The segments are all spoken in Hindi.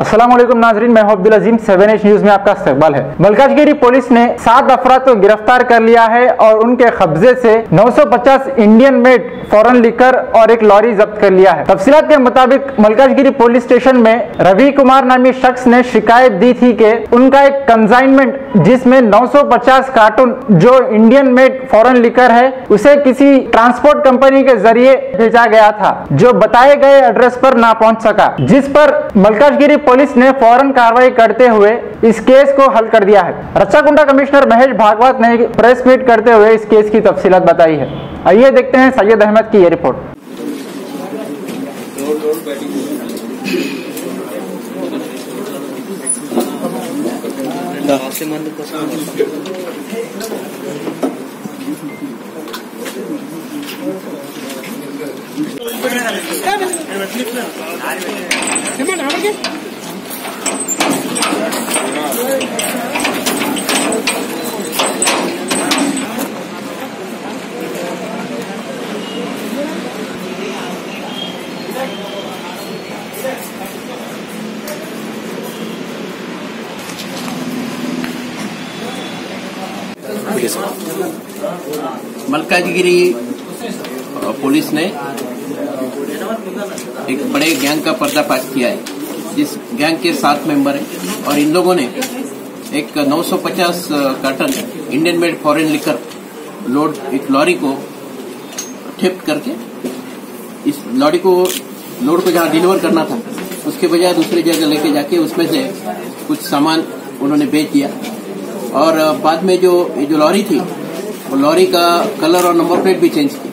अस्सलाम वालेकुम नाजरीन, मैं अब्दुल अजीम 7H न्यूज में आपका इस्तकबाल है। मलकाजगिरी पुलिस ने 7 अफराद को गिरफ्तार कर लिया है और उनके कब्जे से 950 इंडियन मेड फॉरेन लिकर और एक लॉरी जब्त कर लिया है। तफसीलात के मुताबिक मलकाजगिरी पुलिस स्टेशन में रवि कुमार नामी शख्स ने शिकायत दी थी कि उनका एक कंसाइनमेंट जिसमें 950 कार्टून जो इंडियन मेड फॉरेन लिकर है उसे किसी ट्रांसपोर्ट कंपनी के जरिए भेजा गया था जो बताए गए एड्रेस पर ना पहुंच सका, जिस पर मलकाजगिरी पुलिस ने फौरन कार्रवाई करते हुए इस केस को हल कर दिया है। रच्चाकुंडा कमिश्नर महेश भागवत ने प्रेस मीट करते हुए इस केस की तफसीलात बताई है। आइए देखते हैं सैयद अहमद की ये रिपोर्ट। मलकाजगिरी पुलिस ने एक बड़े गैंग का पर्दाफाश किया है, जिस गैंग के 7 मेंबर हैं और इन लोगों ने एक 950 carton Indian made foreign liquor load एक लॉरी को ठेप करके इस लॉरी को लोड को जहां डिलीवर करना था उसके बजाय दूसरी जगह लेके जाके उसमें से कुछ सामान उन्होंने बेच दिया। और बाद में जो लॉरी थी वो लॉरी का कलर और नंबर प्लेट भी चेंज की।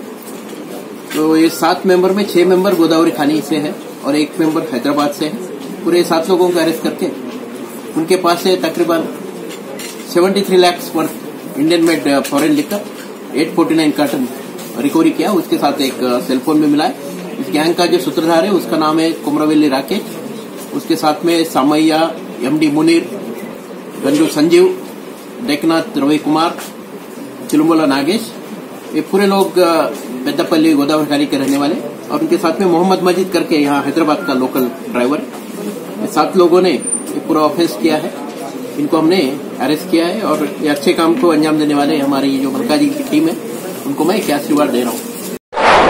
तो ये 7 मेंबर में 6 मेंबर गोदावरी खानी से है और 1 मेंबर हैदराबाद से है। पूरे 7 लोगों को अरेस्ट करके उनके पास से तकरीबन 73 lakh worth Indian made foreign liquor 849 carton recovery किया। उसके साथ एक सेलफोन भी मिला है। इस गैंग का जो सूत्रधार है उसका नाम है कुमरवेली राकेश, उसके साथ में सामैया, एमडी मुनीर, गंजू संजीव, डेकनाथ रवि कुमार, चिलुमला नागेश, ये पूरे लोग पेद्दापल्ली गोदावरी खानी के रहने वाले और उनके साथ में मोहम्मद मजीद करके यहाँ हैदराबाद का लोकल ड्राइवर है। 7 लोगों ने ये पूरा ऑफेंस किया है। इनको हमने अरेस्ट किया है और ये अच्छे काम को अंजाम देने वाले हमारी जो मलकाजी की टीम है उनको मैं कैश रिवार्ड दे रहा हूँ।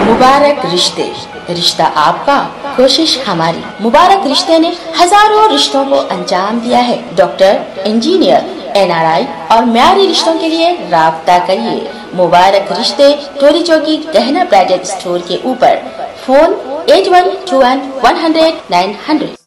मुबारक रिश्ते, रिश्ता आपका, कोशिश हमारी। मुबारक रिश्ते ने हजारों रिश्तों को अंजाम दिया है। डॉक्टर, इंजीनियर, NRI और म्यारी रिश्तों के लिए राब्ता करिए। मुबारक रिश्ते, टोली चौकी, गहना ब्राइडल स्टोर के ऊपर। फोन 8121 100 900।